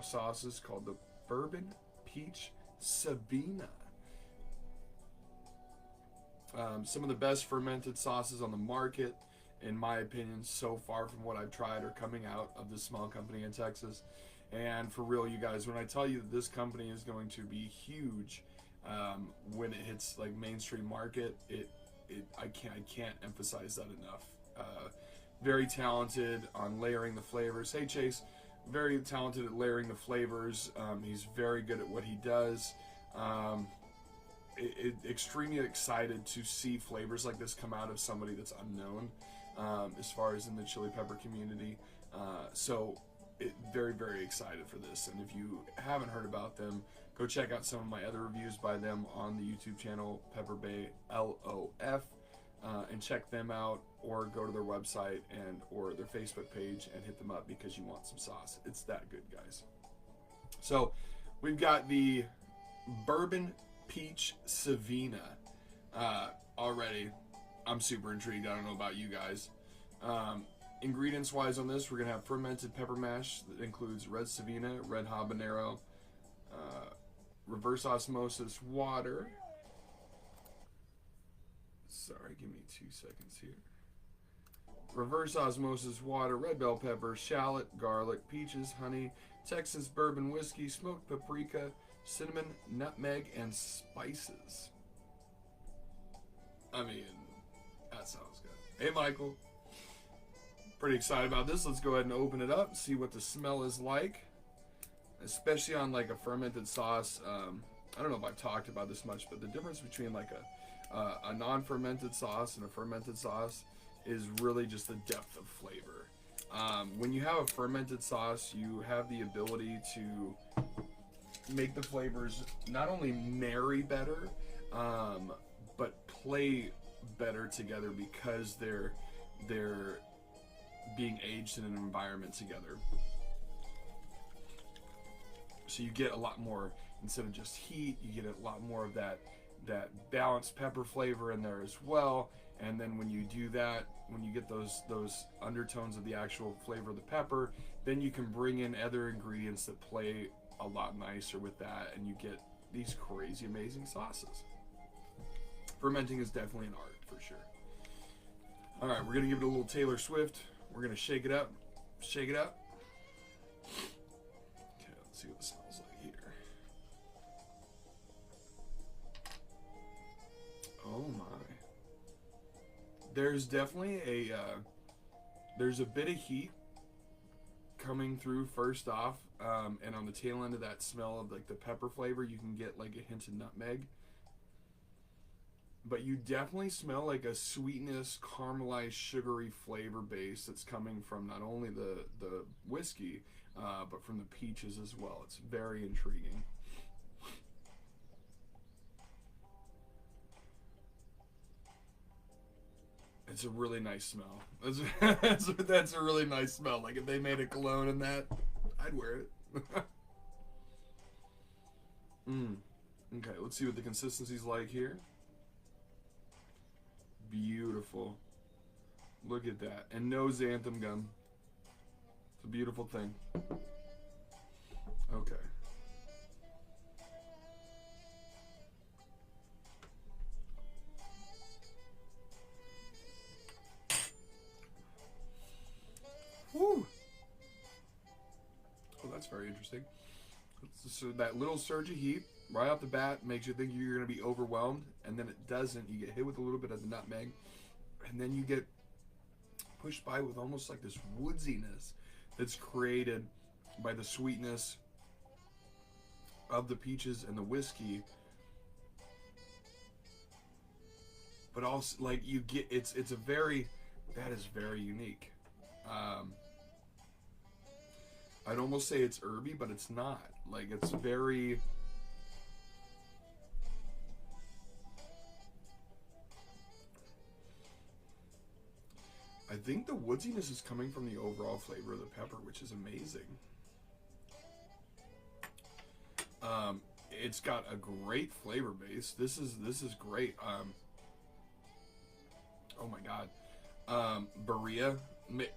sauces called the Bourbon Peach Savina. Some of the best fermented sauces on the market, in my opinion, so far from what I've tried, are coming out of this small company in Texas. And for real, you guys, when I tell you that this company is going to be huge when it hits like mainstream market, I can't emphasize that enough. Very talented on layering the flavors. Hey Chase, very talented at layering the flavors. He's very good at what he does. Extremely excited to see flavors like this come out of somebody that's unknown as far as in the chili pepper community. Very, very excited for this. And if you haven't heard about them, go check out some of my other reviews by them on the YouTube channel, Pepper Bay LOF, and check them out, or go to their website or their Facebook page and hit them up because you want some sauce. It's that good, guys. So we've got the Bourbon Peach Savina already. I'm super intrigued. I don't know about you guys. Ingredients wise on this, we're gonna have fermented pepper mash that includes red Savina, red habanero, reverse osmosis water. Sorry, give me 2 seconds here. Reverse osmosis water, red bell pepper, shallot, garlic, peaches, honey, Texas bourbon whiskey, smoked paprika, cinnamon, nutmeg, and spices. I mean, that sounds good. Hey, Michael. Pretty excited about this. Let's go ahead and open it up, see what the smell is like. Especially on like a fermented sauce. I don't know if I've talked about this much, but the difference between like a non-fermented sauce and a fermented sauce is really just the depth of flavor. When you have a fermented sauce, you have the ability to make the flavors not only marry better, but play better together because they're being aged in an environment together. So you get a lot more, instead of just heat, you get a lot more of that balanced pepper flavor in there as well. And then when you do that, when you get those undertones of the actual flavor of the pepper, then you can bring in other ingredients that play a lot nicer with that, and you get these crazy amazing sauces. Fermenting is definitely an art for sure. All right, we're gonna give it a little Taylor Swift. We're gonna shake it up, shake it up. Okay, let's see what it smells like here. Oh my. There's definitely there's a bit of heat coming through first off, and on the tail end of that smell of like the pepper flavor, you can get like a hint of nutmeg. But you definitely smell like a sweetness, caramelized, sugary flavor base that's coming from not only the whiskey, but from the peaches as well. It's very intriguing. It's a really nice smell. That's a really nice smell. Like if they made a cologne in that, I'd wear it. Okay, let's see what the consistency's like here. Beautiful. Look at that. And no xanthan gum. It's a beautiful thing. Okay. Woo! Oh, that's very interesting. So that little surge of heat right off the bat makes you think you're going to be overwhelmed, and then it doesn't. You get hit with a little bit of the nutmeg, and then you get pushed by with almost like this woodsiness that's created by the sweetness of the peaches and the whiskey. But also, like, you get, it's a very, that is very unique. I'd almost say it's herby, but it's not. Like, it's very... I think the woodsiness is coming from the overall flavor of the pepper, which is amazing. It's got a great flavor base. This is great. Oh my god. Berea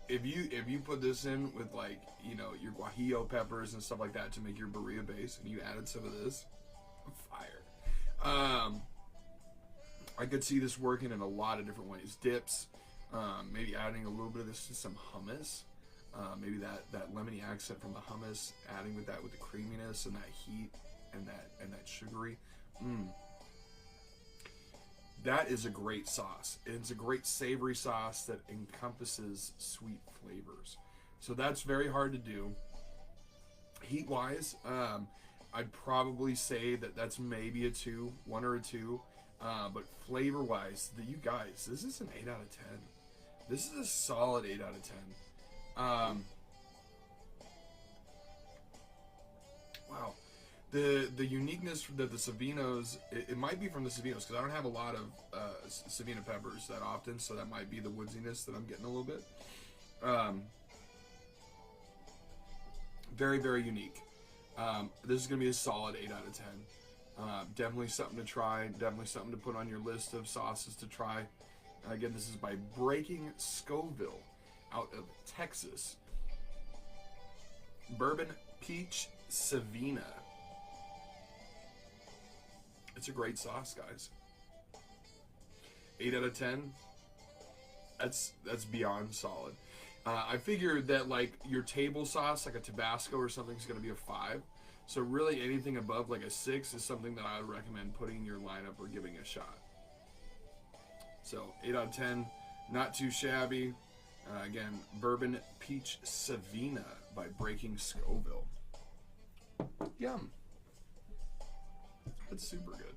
if you put this in with like, you know, your guajillo peppers and stuff like that to make your burrito base, and you added some of this, fire. I could see this working in a lot of different ways. Dips, maybe adding a little bit of this to some hummus. Maybe that lemony accent from the hummus, adding with that with the creaminess and that heat and that sugary. That is a great sauce. It's a great savory sauce that encompasses sweet flavors. So that's very hard to do. Heat-wise, I'd probably say that's maybe a 2, 1 or a 2. But flavor-wise, you guys, this is an 8 out of 10. This is a solid 8 out of 10. Wow. The uniqueness that the Savinos, it might be from the Savinos, because I don't have a lot of Savina peppers that often, so that might be the woodsiness that I'm getting a little bit. Very, very unique. This is going to be a solid 8 out of 10. Definitely something to try. Definitely something to put on your list of sauces to try. Again, this is by Breaking Scoville out of Texas. Bourbon Peach Savina. It's a great sauce, guys. 8 out of 10. That's beyond solid. I figured that like your table sauce, like a Tabasco or something, is going to be a 5. So really anything above like a 6 is something that I would recommend putting in your lineup or giving a shot. So 8 out of 10, not too shabby. Again, Bourbon Peach Savina by Breaking Scoville. Yum. That's super good.